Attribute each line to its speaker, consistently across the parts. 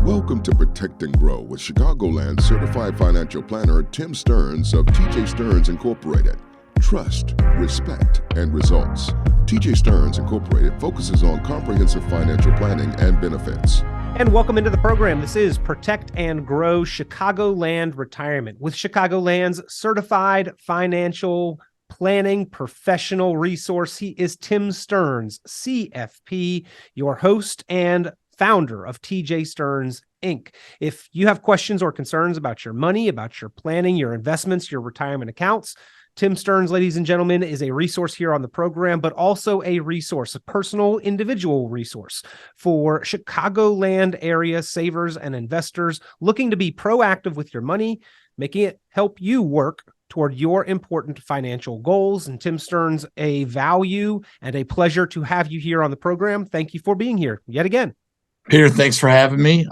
Speaker 1: Welcome to Protect and Grow with Chicagoland certified financial planner Tim Stearns of TJ Stearns Incorporated. Trust, respect, and results. TJ Stearns Incorporated focuses on comprehensive financial planning and benefits.
Speaker 2: And welcome into the program. This is Protect and Grow Chicagoland Retirement with Chicagoland's certified financial planning professional resource. He is Tim Stearns, CFP, your host and founder of TJ Stearns Inc. If you have questions or concerns about your money, about your planning, your investments, your retirement accounts, Tim Stearns, ladies and gentlemen, is a resource here on the program, but also a resource, a personal, individual resource for Chicagoland area savers and investors looking to be proactive with your money, making it help you work toward your important financial goals. And Tim Stearns, a value and a pleasure to have you here on the program. Thank you for being here yet again.
Speaker 3: Peter, thanks for having me.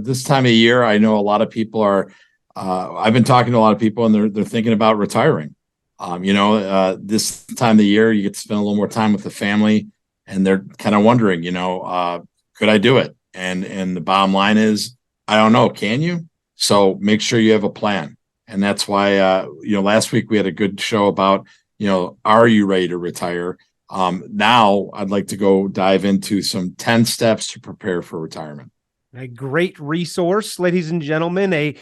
Speaker 3: This time of year, I know a lot of people are, I've been talking to a lot of people and they're thinking about retiring. This time of the year, you get to spend a little more time with the family and they're kind of wondering, could I do it? And the bottom line is, I don't know. Can you? So make sure you have a plan. And that's why, last week we had a good show about, are you ready to retire? Now I'd like to go dive into some 10 steps to prepare for retirement.
Speaker 2: A great resource, ladies and gentlemen, a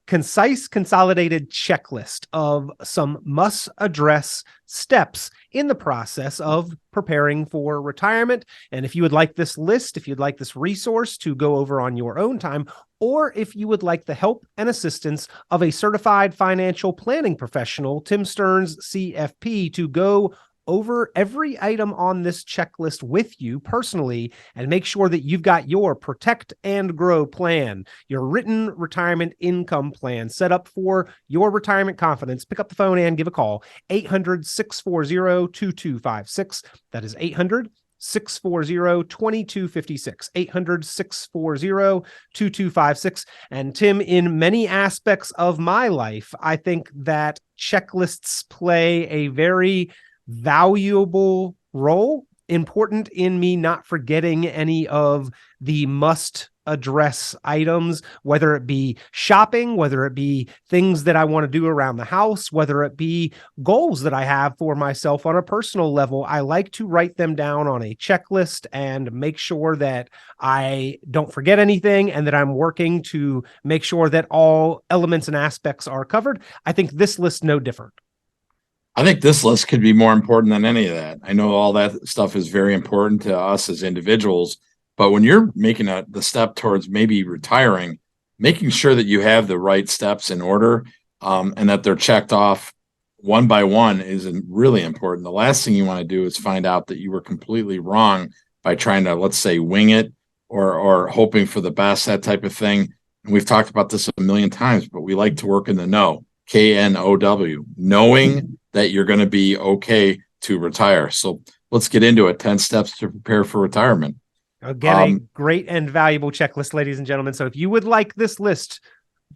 Speaker 2: concise, consolidated checklist of some must-address steps in the process of preparing for retirement. And if you would like this list, if you'd like this resource to go over on your own time, or if you would like the help and assistance of a certified financial planning professional, Tim Stearns, CFP, to go over every item on this checklist with you personally and make sure that you've got your Protect and Grow plan, your written retirement income plan set up for your retirement confidence. Pick up the phone and give a call, 800-640-2256. That is 800-640-2256, 800-640-2256. And Tim, in many aspects of my life, I think that checklists play a very valuable role, important in me not forgetting any of the must address items, whether it be shopping, whether it be things that I want to do around the house, whether it be goals that I have for myself on a personal level. I like to write them down on a checklist and make sure that I don't forget anything and that I'm working to make sure that all elements and aspects are covered. I think this list no different.
Speaker 3: I think this list could be more important than any of that. I know all that stuff is very important to us as individuals, but when you're making the step towards maybe retiring, making sure that you have the right steps in order and that they're checked off one by one is really important. The last thing you want to do is find out that you were completely wrong by trying to, let's say, wing it or hoping for the best, that type of thing. And we've talked about this a million times, but we like to work in the know, KNOW, knowing that you're going to be okay to retire. So let's get into it. 10 steps to prepare for retirement.
Speaker 2: Again, a great and valuable checklist, ladies and gentlemen. So if you would like this list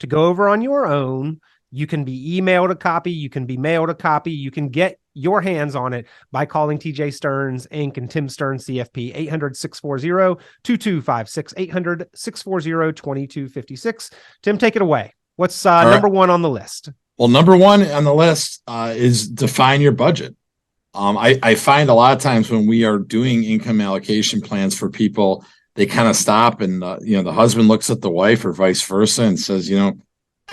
Speaker 2: to go over on your own, you can be emailed a copy, you can be mailed a copy, you can get your hands on it by calling TJ Stearns Inc. and Tim Stearns CFP, 800-640-2256, 800-640-2256. Tim, take it away. What's number one on the list?
Speaker 3: Well, number one on the list is define your budget. I find a lot of times when we are doing income allocation plans for people, they kind of stop and, the husband looks at the wife or vice versa and says, I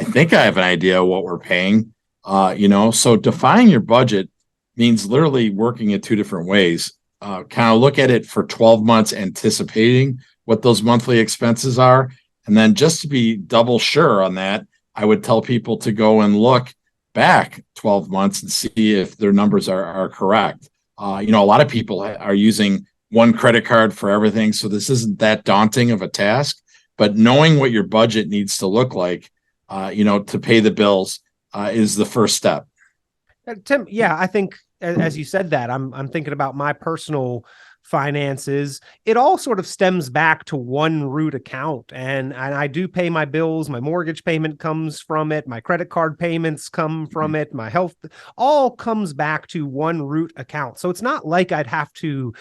Speaker 3: think I have an idea of what we're paying. So defining your budget means literally working in two different ways. Kind of look at it for 12 months, anticipating what those monthly expenses are. And then just to be double sure on that, I would tell people to go and look back 12 months and see if their numbers are correct. A lot of people are using one credit card for everything. So this isn't that daunting of a task, but knowing what your budget needs to look like, to pay the bills is the first step.
Speaker 2: Tim, yeah, I think as you said that, I'm thinking about my personal finances. It all sort of stems back to one root account. And I do pay my bills. My mortgage payment comes from it. My credit card payments come from it. My health all comes back to one root account. So it's not like I'd have to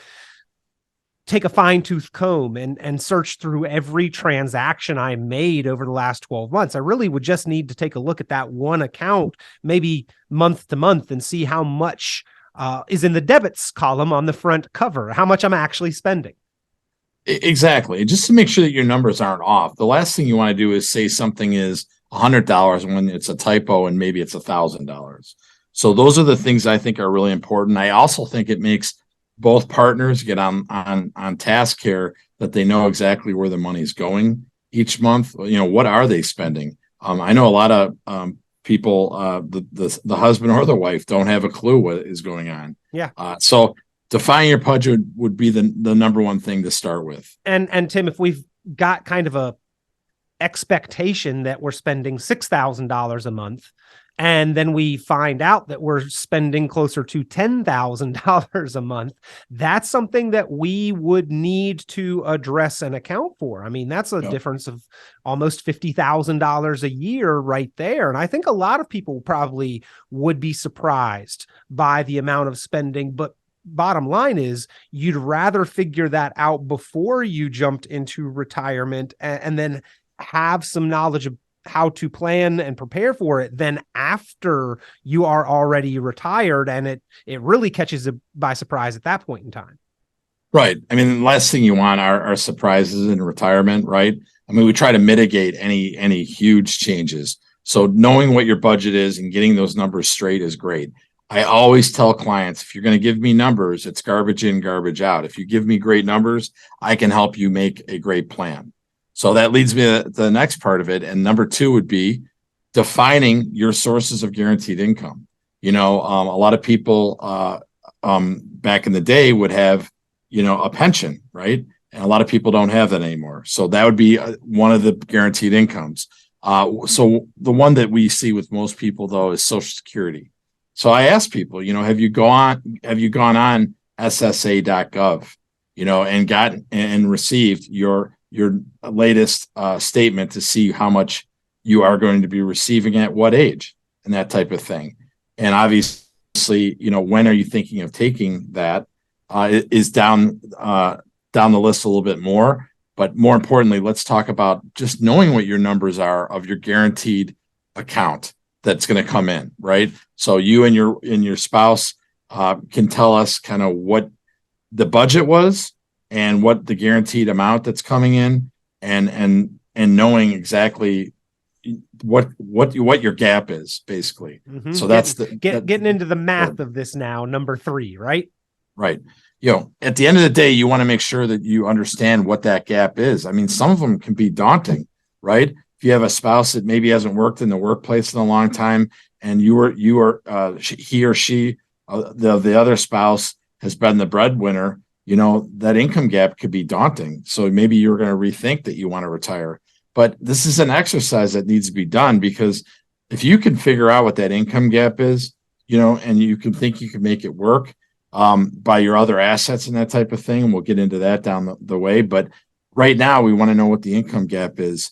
Speaker 2: take a fine-tooth comb and search through every transaction I made over the last 12 months. I really would just need to take a look at that one account, maybe month to month, and see how much is in the debits column on the front cover, how much I'm actually spending.
Speaker 3: Exactly. Just to make sure that your numbers aren't off. The last thing you want to do is say something is $100 when it's a typo and maybe it's $1,000. So those are the things I think are really important. I also think it makes both partners get on task here, that they know exactly where the money's going each month. What are they spending? I know a lot of people, the husband or the wife don't have a clue what is going on.
Speaker 2: Yeah.
Speaker 3: So define your budget would be the number one thing to start with.
Speaker 2: And Tim, if we've got kind of a expectation that we're spending $6,000 a month, and then we find out that we're spending closer to $10,000 a month, that's something that we would need to address and account for. I mean, that's a difference of almost $50,000 a year right there. And I think a lot of people probably would be surprised by the amount of spending, but bottom line is you'd rather figure that out before you jumped into retirement and then have some knowledge of how to plan and prepare for it than after you are already retired and it really catches you by surprise at that point in time.
Speaker 3: Right. I mean, the last thing you want are surprises in retirement, right? I mean, we try to mitigate any huge changes. So knowing what your budget is and getting those numbers straight is great. I always tell clients, if you're going to give me numbers, it's garbage in, garbage out. If you give me great numbers, I can help you make a great plan. So that leads me to the next part of it. And number two would be defining your sources of guaranteed income. A lot of people back in the day would have, a pension, right? And a lot of people don't have that anymore. So that would be one of the guaranteed incomes. So the one that we see with most people, though, is Social Security. So I ask people, have you gone on SSA.gov, and gotten and received your latest statement to see how much you are going to be receiving at what age and that type of thing. And obviously, when are you thinking of taking that is down the list a little bit more. But more importantly, let's talk about just knowing what your numbers are of your guaranteed account that's going to come in, right? So you and your spouse can tell us kind of what the budget was and what the guaranteed amount that's coming in, and knowing exactly what your gap is, basically. Mm-hmm. So that's
Speaker 2: getting into the math of this now. Number 3, right?
Speaker 3: Right. At the end of the day, you want to make sure that you understand what that gap is. I mean, some of them can be daunting, right? If you have a spouse that maybe hasn't worked in the workplace in a long time, and he or she, the other spouse, has been the breadwinner, that income gap could be daunting. So maybe you're going to rethink that you want to retire. But this is an exercise that needs to be done, because if you can figure out what that income gap is, and you can think you can make it work by your other assets and that type of thing, and we'll get into that down the way. But right now, we want to know what the income gap is.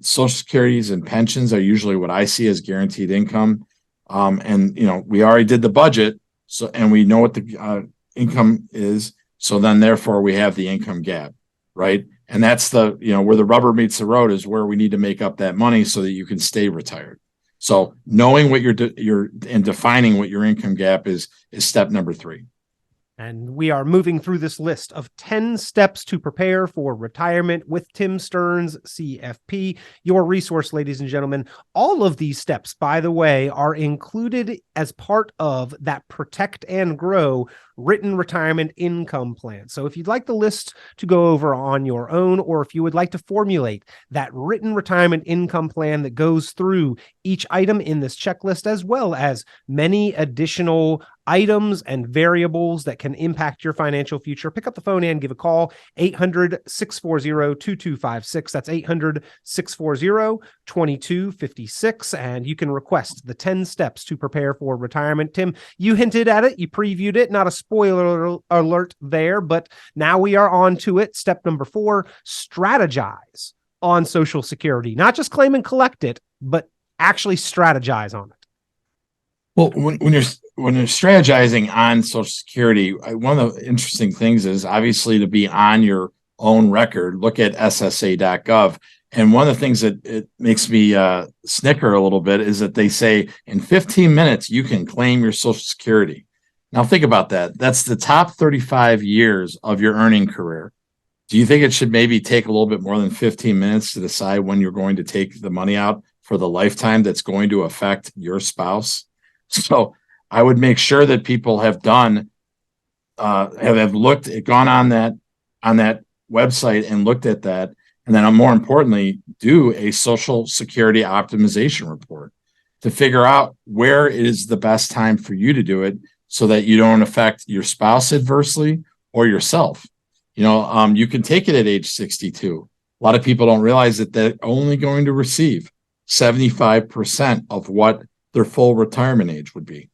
Speaker 3: Social Securities and pensions are usually what I see as guaranteed income. And we already did the budget, and we know what the income is. So then therefore we have the income gap, right? And that's where the rubber meets the road, is where we need to make up that money so that you can stay retired. So knowing what and defining what your income gap is step number 3.
Speaker 2: And we are moving through this list of 10 steps to prepare for retirement with Tim Stearns, CFP, your resource, ladies and gentlemen. All of these steps, by the way, are included as part of that Protect and Grow written retirement income plan. So if you'd like the list to go over on your own, or if you would like to formulate that written retirement income plan that goes through each item in this checklist, as well as many additional items and variables that can impact your financial future, pick up the phone and give a call, 800-640-2256. That's 800-640-2256. And you can request the 10 steps to prepare for retirement. Tim, you hinted at it, you previewed it, not a spoiler alert there, but now we are on to it. Step number 4, strategize on Social Security. Not just claim and collect it, but actually strategize on it.
Speaker 3: Well, when you're strategizing on Social Security, one of the interesting things is obviously to be on your own record. Look at SSA.gov, and one of the things that it makes me snicker a little bit is that they say in 15 minutes you can claim your Social Security. Now think about that. That's the top 35 years of your earning career. Do you think it should maybe take a little bit more than 15 minutes to decide when you're going to take the money out for the lifetime that's going to affect your spouse? So I would make sure that people have done, have looked, gone on that website and looked at that. And then more importantly, do a Social Security optimization report to figure out where is the best time for you to do it so that you don't affect your spouse adversely or yourself. You can take it at age 62. A lot of people don't realize that they're only going to receive 75% of what their full retirement age would be.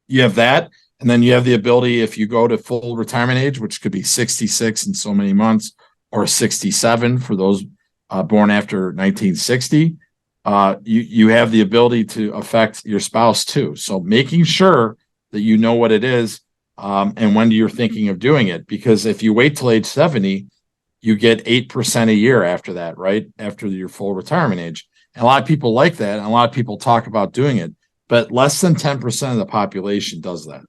Speaker 3: You have that, and then you have the ability, if you go to full retirement age, which could be 66 in so many months, or 67 for those born after 1960, you have the ability to affect your spouse too. So making sure that you know what it is and when you're thinking of doing it, because if you wait till age 70, you get 8% a year after that, right? After your full retirement age. And a lot of people like that, and a lot of people talk about doing it, but less than 10% of the population does that.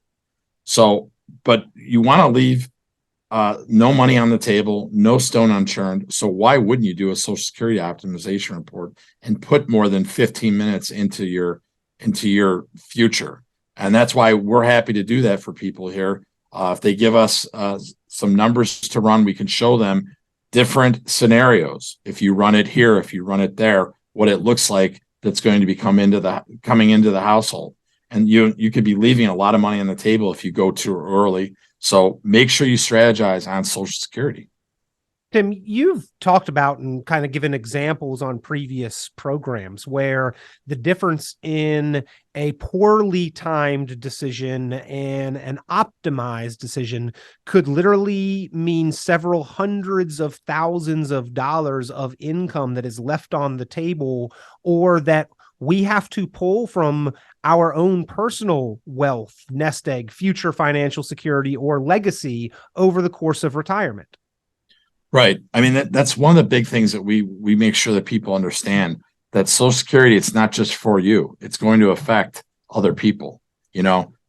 Speaker 3: So, but you want to leave no money on the table, no stone unturned. So why wouldn't you do a Social Security optimization report and put more than 15 minutes into your future? And that's why we're happy to do that for people here. If they give us some numbers to run, we can show them different scenarios. If you run it here, if you run it there, what it looks like that's going to be coming into the household. And you could be leaving a lot of money on the table if you go too early. So make sure you strategize on Social Security.
Speaker 2: Tim, you've talked about and kind of given examples on previous programs where the difference in a poorly timed decision and an optimized decision could literally mean several hundreds of thousands of dollars of income that is left on the table, or that we have to pull from our own personal wealth, nest egg, future financial security, or legacy over the course of retirement.
Speaker 3: Right. I mean, that's one of the big things that we make sure that people understand, that Social Security, it's not just for you. It's going to affect other people,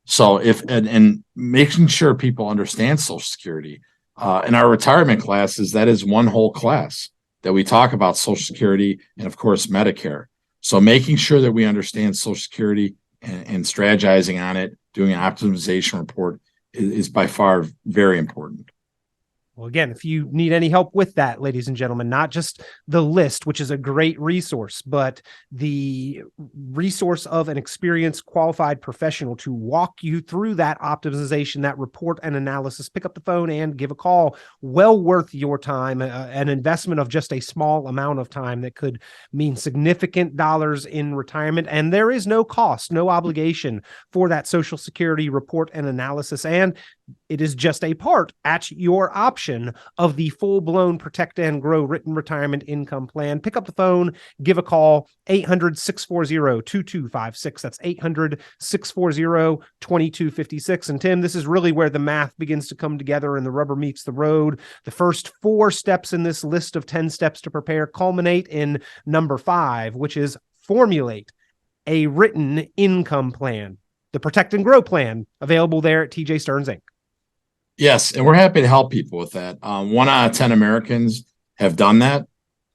Speaker 3: So and making sure people understand Social Security. In our retirement classes, that is one whole class that we talk about Social Security and, of course, Medicare. So making sure that we understand Social Security and strategizing on it, doing an optimization report is by far very important.
Speaker 2: Well, again, if you need any help with that, ladies and gentlemen, not just the list, which is a great resource, but the resource of an experienced, qualified professional to walk you through that optimization, that report and analysis, pick up the phone and give a call. Well worth your time, an investment of just a small amount of time that could mean significant dollars in retirement. And there is no cost, no obligation for that Social Security report and analysis. And it is just a part at your option of the full-blown Protect and Grow written retirement income plan. Pick up the phone, give a call, 800-640-2256. That's 800-640-2256. And Tim, this is really where the math begins to come together and the rubber meets the road. The first 4 steps in this list of 10 steps to prepare culminate in number 5, which is formulate a written income plan. The Protect and Grow plan, available there at TJ Stearns Inc.
Speaker 3: Yes, and we're happy to help people with that. 1 out of 10 Americans have done that.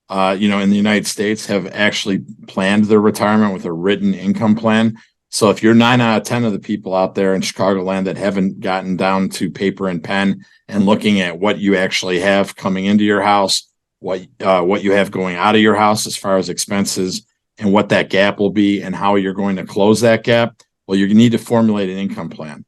Speaker 3: In the United States, have actually planned their retirement with a written income plan. So if you're 9 out of 10 of the people out there in Chicagoland that haven't gotten down to paper and pen and looking at what you actually have coming into your house, what you have going out of your house as far as expenses, and what that gap will be and how you're going to close that gap, well, you need to formulate an income plan.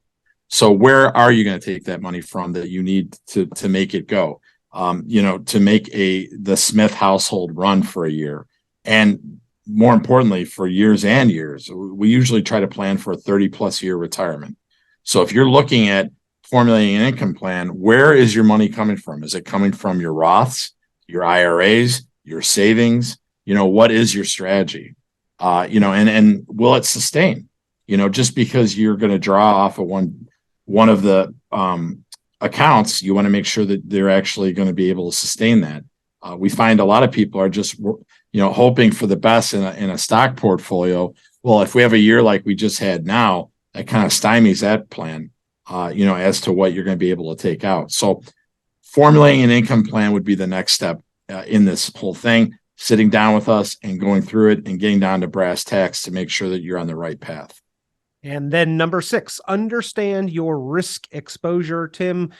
Speaker 3: So where are you going to take that money from that you need to make it go? To make the Smith household run for a year, and more importantly, for years and years. We usually try to plan for a 30+ year retirement. So if you're looking at formulating an income plan, where is your money coming from? Is it coming from your Roths, your IRAs, your savings? What is your strategy? And will it sustain? Just because you're going to draw off of one of the accounts, you want to make sure that they're actually going to be able to sustain that. We find a lot of people are just, hoping for the best in a stock portfolio. Well, if we have a year like we just had now, that kind of stymies that plan, as to what you're going to be able to take out. So formulating an income plan would be the next step in this whole thing, sitting down with us and going through it and getting down to brass tacks to make sure that you're on the right path.
Speaker 2: And then number 6, understand your risk exposure. Tim,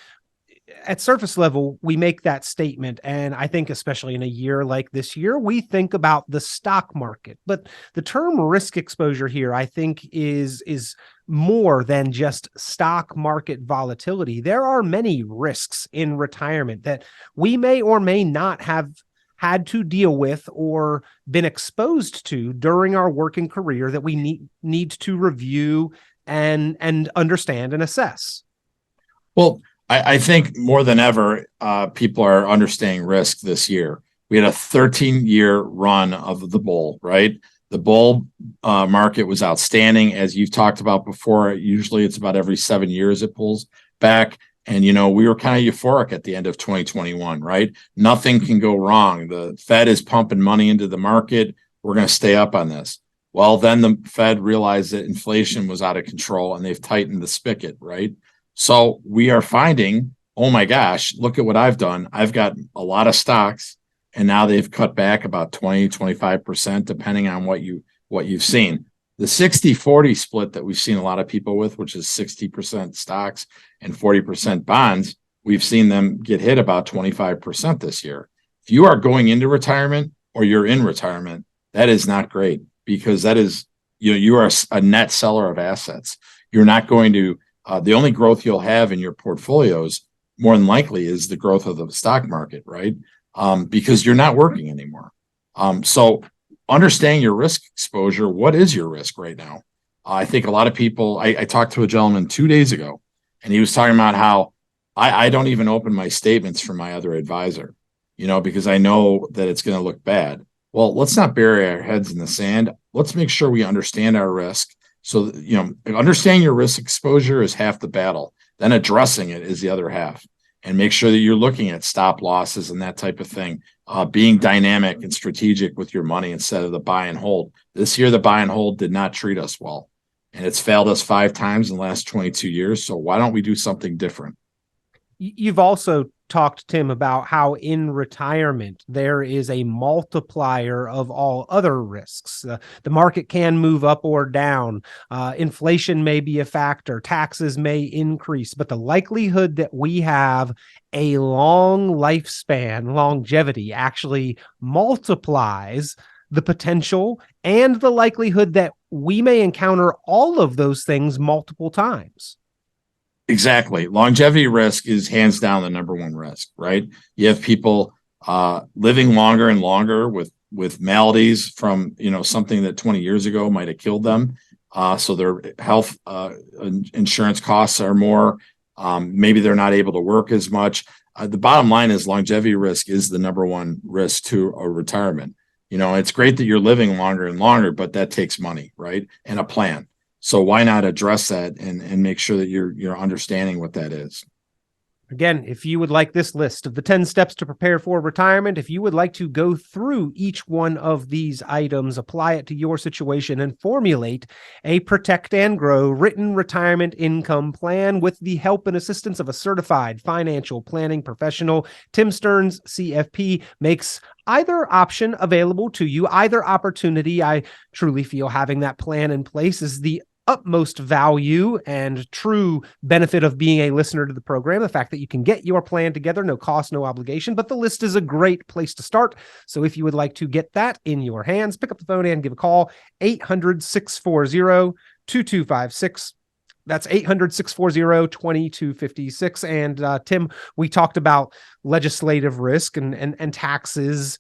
Speaker 2: at surface level, we make that statement. And I think especially in a year like this year, we think about the stock market. But the term risk exposure here, I think, is more than just stock market volatility. There are many risks in retirement that we may or may not have had to deal with or been exposed to during our working career that we need to review and understand and assess.
Speaker 3: Well, I think more than ever, people are understanding risk this year. We had a 13-year run of the bull, right? The bull market was outstanding. As you've talked about before, usually it's about every 7 years it pulls back. And, we were kind of euphoric at the end of 2021, right? Nothing can go wrong. The Fed is pumping money into the market. We're going to stay up on this. Well, then the Fed realized that inflation was out of control and they've tightened the spigot, right? So we are finding, oh my gosh, look at what I've done. I've got a lot of stocks and now they've cut back about 20, 25%, depending on what you've seen. The 60-40 split that we've seen a lot of people with, which is 60% stocks and 40% bonds, we've seen them get hit about 25% this year. If you are going into retirement or you're in retirement, that is not great, because that is, you are a net seller of assets. You're not going to, the only growth you'll have in your portfolios more than likely is the growth of the stock market, right? Because you're not working anymore. So understanding your risk exposure, what is your risk right now? I think a lot of people, I talked to a gentleman 2 days ago, and he was talking about how I don't even open my statements for my other advisor, because I know that it's going to look bad. Well, let's not bury our heads in the sand. Let's make sure we understand our risk. So, understanding your risk exposure is half the battle. Then addressing it is the other half. And make sure that you're looking at stop losses and that type of thing. Being dynamic and strategic with your money instead of the buy and hold. This year, the buy and hold did not treat us well. And it's failed us 5 times in the last 22 years. So why don't we do something different?
Speaker 2: You've also talked, Tim, about how in retirement there is a multiplier of all other risks. The market can move up or down. Inflation may be a factor. Taxes may increase. But the likelihood that we have a long lifespan, longevity, actually multiplies the potential and the likelihood that we may encounter all of those things multiple times.
Speaker 3: Exactly. Longevity risk is hands down the number one risk, right? You have people living longer and longer with maladies from, something that 20 years ago might have killed them. So their health insurance costs are more. Maybe they're not able to work as much. The bottom line is longevity risk is the number one risk to a retirement. It's great that you're living longer and longer, but that takes money, right? And a plan. So why not address that and make sure that you're understanding what that is?
Speaker 2: Again, if you would like this list of the 10 steps to prepare for retirement, if you would like to go through each one of these items, apply it to your situation, and formulate a protect and grow written retirement income plan with the help and assistance of a certified financial planning professional, Tim Stearns, CFP, makes either option available to you, either opportunity. I truly feel having that plan in place is the utmost value and true benefit of being a listener to the program. The fact that you can get your plan together, no cost, no obligation, but the list is a great place to start. So if you would like to get that in your hands, pick up the phone and give a call, 800-640-2256. That's 800-640-2256. And Tim, we talked about legislative risk and taxes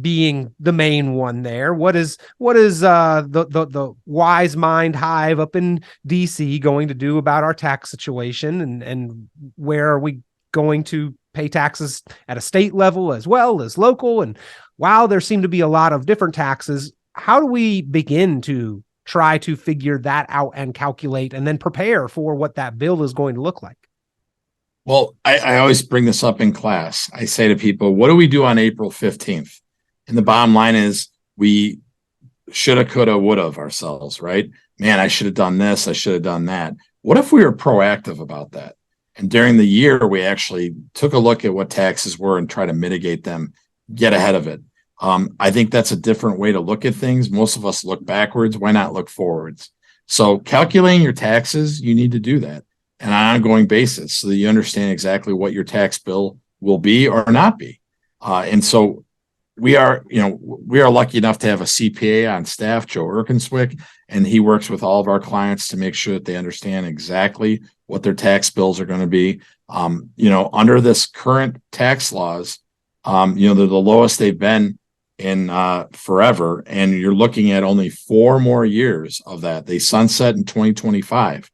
Speaker 2: being the main one there. What is the wise mind hive up in DC going to do about our tax situation, and where are we going to pay taxes at a state level as well as local? And wow, there seem to be a lot of different taxes. How do we begin to try to figure that out and calculate and then prepare for what that bill is going to look like?
Speaker 3: Well, I always bring this up in class. I say to people, what do we do on April 15th? And the bottom line is we shoulda, coulda, woulda ourselves, right? Man, I should have done this. I should have done that. What if we were proactive about that? And during the year, we actually took a look at what taxes were and try to mitigate them, get ahead of it. I think that's a different way to look at things. Most of us look backwards. Why not look forwards? So calculating your taxes, you need to do that on an ongoing basis so that you understand exactly what your tax bill will be or not be. And so we are lucky enough to have a CPA on staff, Joe Erkenswick, and he works with all of our clients to make sure that they understand exactly what their tax bills are going to be. Under this current tax laws, they're the lowest they've been in forever, and you're looking at only 4 more years of that. They sunset in 2025.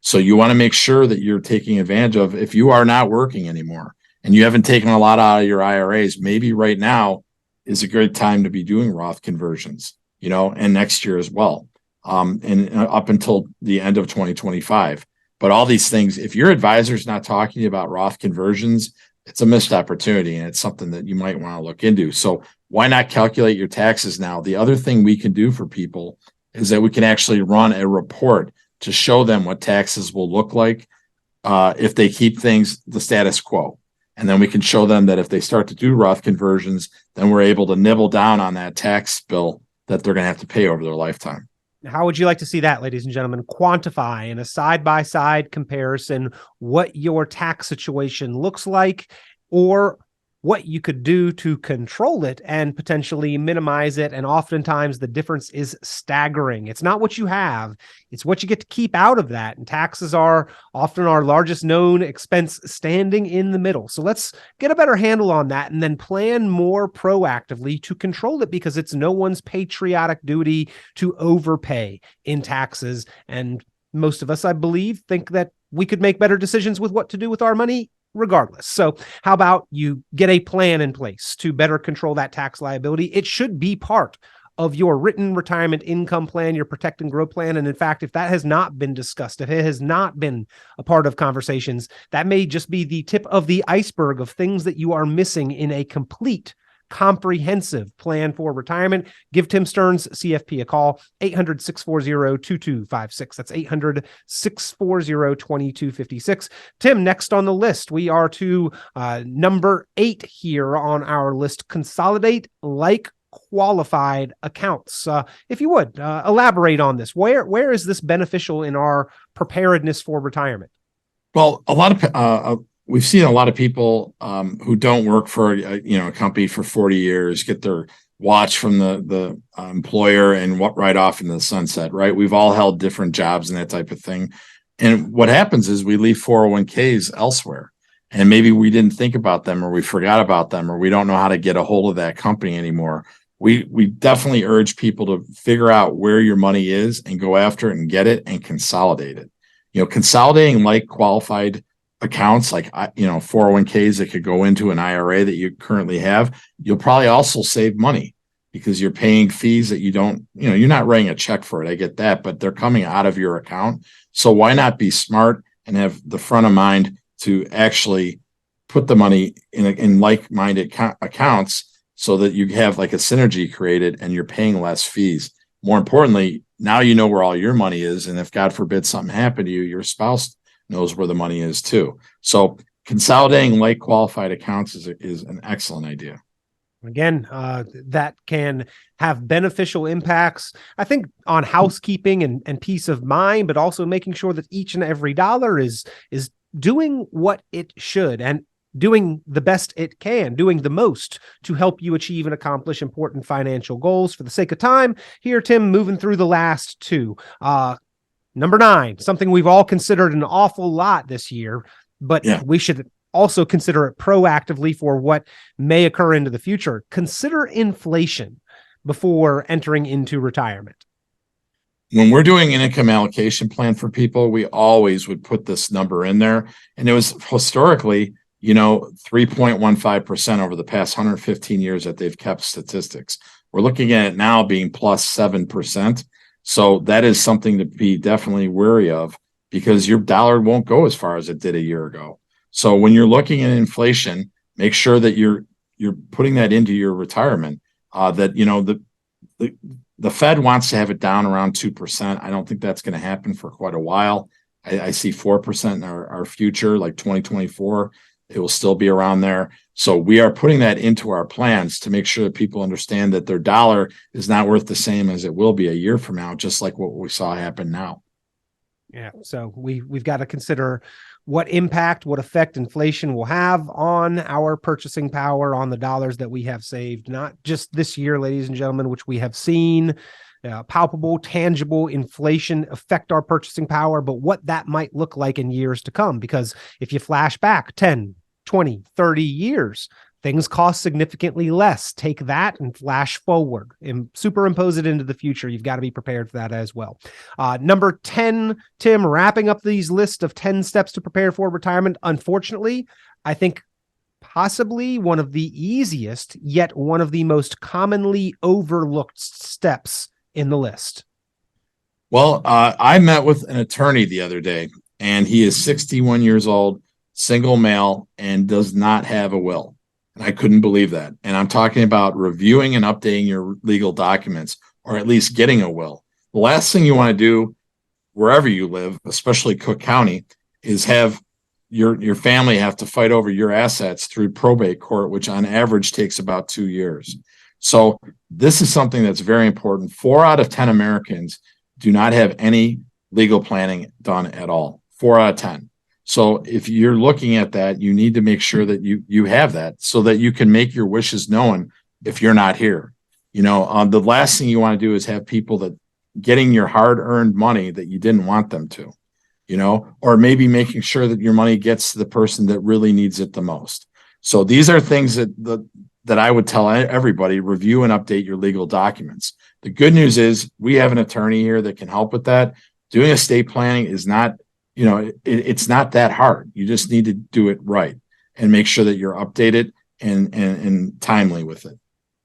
Speaker 3: So you want to make sure that you're taking advantage of, if you are not working anymore and you haven't taken a lot out of your IRAs, maybe right now is a good time to be doing Roth conversions, and next year as well, and up until the end of 2025. But all these things, if your advisor is not talking to you about Roth conversions, it's a missed opportunity, and it's something that you might want to look into. So why not calculate your taxes now? The other thing we can do for people is that we can actually run a report to show them what taxes will look like if they keep things the status quo. And then we can show them that if they start to do Roth conversions, then we're able to nibble down on that tax bill that they're going to have to pay over their lifetime.
Speaker 2: How would you like to see that, ladies and gentlemen? Quantify in a side-by-side comparison what your tax situation looks like, or what you could do to control it and potentially minimize it. And oftentimes the difference is staggering. It's not what you have, it's what you get to keep out of that. And taxes are often our largest known expense, standing in the middle. So let's get a better handle on that and then plan more proactively to control it, because it's no one's patriotic duty to overpay in taxes. And most of us, I believe, think that we could make better decisions with what to do with our money regardless. So how about you get a plan in place to better control that tax liability? It should be part of your written retirement income plan, your protect and grow plan. And in fact, if that has not been discussed, if it has not been a part of conversations, that may just be the tip of the iceberg of things that you are missing in a complete, comprehensive plan for retirement. Give Tim Stearns, CFP, a call, 800-640-2256. That's 800-640-2256. Tim, next on the list, we are to number 8 here on our list, consolidate like qualified accounts. If you would elaborate on this, where is this beneficial in our preparedness for retirement?
Speaker 3: Well, a lot of we've seen a lot of people who don't work for a company for 40 years get their watch from the employer and what right off into the sunset, right? We've all held different jobs and that type of thing. And what happens is we leave 401ks elsewhere, and maybe we didn't think about them, or we forgot about them, or we don't know how to get a hold of that company anymore. We definitely urge people to figure out where your money is and go after it and get it and consolidate it. Consolidating like qualified accounts, like 401ks that could go into an IRA that you currently have, you'll probably also save money because you're paying fees that you don't, you're not writing a check for it. I get that, but they're coming out of your account. So why not be smart and have the front of mind to actually put the money in like-minded accounts so that you have like a synergy created and you're paying less fees. More importantly, now you know where all your money is. And if God forbid something happened to you, your spouse knows where the money is too. So consolidating like qualified accounts is an excellent idea.
Speaker 2: Again, that can have beneficial impacts, I think, on housekeeping and peace of mind, but also making sure that each and every dollar is doing what it should and doing the best it can, doing the most to help you achieve and accomplish important financial goals. For the sake of time here, Tim, moving through the last 2. Number 9, something we've all considered an awful lot this year, but we should also consider it proactively for what may occur into the future. Consider inflation before entering into retirement.
Speaker 3: When we're doing an income allocation plan for people, we always would put this number in there. And it was historically, 3.15% over the past 115 years that they've kept statistics. We're looking at it now being plus 7%. So that is something to be definitely wary of, because your dollar won't go as far as it did a year ago. So when you're looking at inflation, make sure that you're putting that into your retirement. The Fed wants to have it down around 2%. I don't think that's going to happen for quite a while. I see 4% in our future, like 2024. It will still be around there. So we are putting that into our plans to make sure that people understand that their dollar is not worth the same as it will be a year from now, just like what we saw happen now.
Speaker 2: Yeah. So we've got to consider what impact, what effect inflation will have on our purchasing power, on the dollars that we have saved, not just this year, ladies and gentlemen, which we have seen palpable, tangible inflation affect our purchasing power, but what that might look like in years to come. Because if you flash back 10, 20, 30 years, things cost significantly less. Take that and flash forward and superimpose it into the future. You've got to be prepared for that as well. Number 10, Tim, wrapping up these list of 10 steps to prepare for retirement. Unfortunately, I think possibly one of the easiest, yet one of the most commonly overlooked steps in the list.
Speaker 3: Well, I met with an attorney the other day, and he is 61 years old, single male, and does not have a will. And I couldn't believe that. And I'm talking about reviewing and updating your legal documents, or at least getting a will. The last thing you want to do wherever you live, especially Cook County, is have your family have to fight over your assets through probate court, which on average takes about 2 years. So this is something that's very important. 4 out of 10 Americans do not have any legal planning done at all. 4 out of 10. So if you're looking at that, you need to make sure that you have that so that you can make your wishes known if you're not here. The last thing you want to do is have people that getting your hard-earned money that you didn't want them to, or maybe making sure that your money gets to the person that really needs it the most. So these are things that I would tell everybody: review and update your legal documents. The good news is we have an attorney here that can help with that. Doing estate planning is not, it's not that hard. You just need to do it right and make sure that you're updated and timely with it.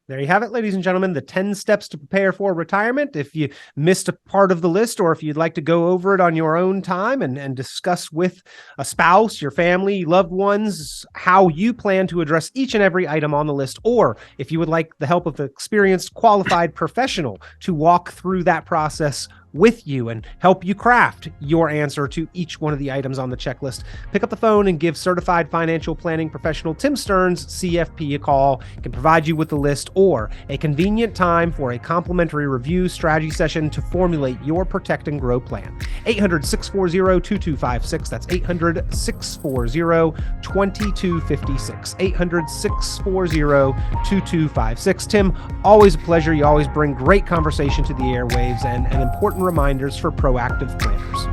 Speaker 2: There you have it, ladies and gentlemen, the 10 steps to prepare for retirement. If you missed a part of the list, or if you'd like to go over it on your own time and discuss with a spouse, your family, loved ones, how you plan to address each and every item on the list, or if you would like the help of an experienced, qualified professional to walk through that process with you and help you craft your answer to each one of the items on the checklist, pick up the phone and give certified financial planning professional Tim Stearns, CFP, a call. He can provide you with the list or a convenient time for a complimentary review strategy session to formulate your protect and grow plan. 800-640-2256. That's 800-640-2256. 800-640-2256. Tim, always a pleasure. You always bring great conversation to the airwaves and important reminders for proactive planners.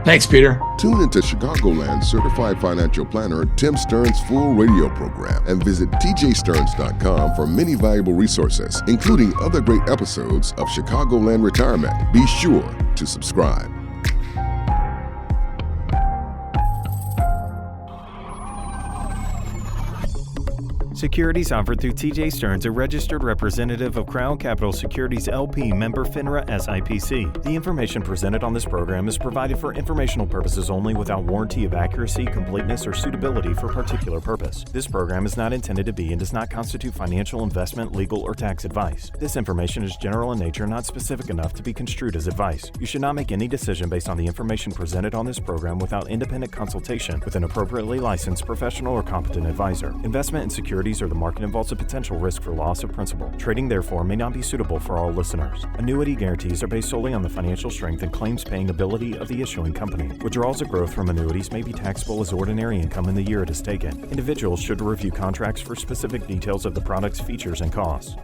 Speaker 3: Thanks, Peter.
Speaker 1: Tune into Chicagoland Certified Financial Planner Tim Stearns' full radio program and visit tjstearns.com for many valuable resources, including other great episodes of Chicagoland Retirement. Be sure to subscribe.
Speaker 4: Securities offered through TJ Stearns, a registered representative of Crown Capital Securities LP, member FINRA SIPC. The information presented on this program is provided for informational purposes only, without warranty of accuracy, completeness, or suitability for particular purpose. This program is not intended to be and does not constitute financial, investment, legal, or tax advice. This information is general in nature, not specific enough to be construed as advice. You should not make any decision based on the information presented on this program without independent consultation with an appropriately licensed professional or competent advisor. Investment in securities or the market involves a potential risk for loss of principal. Trading, therefore, may not be suitable for all listeners. Annuity guarantees are based solely on the financial strength and claims-paying ability of the issuing company. Withdrawals of growth from annuities may be taxable as ordinary income in the year it is taken. Individuals should review contracts for specific details of the product's features and costs.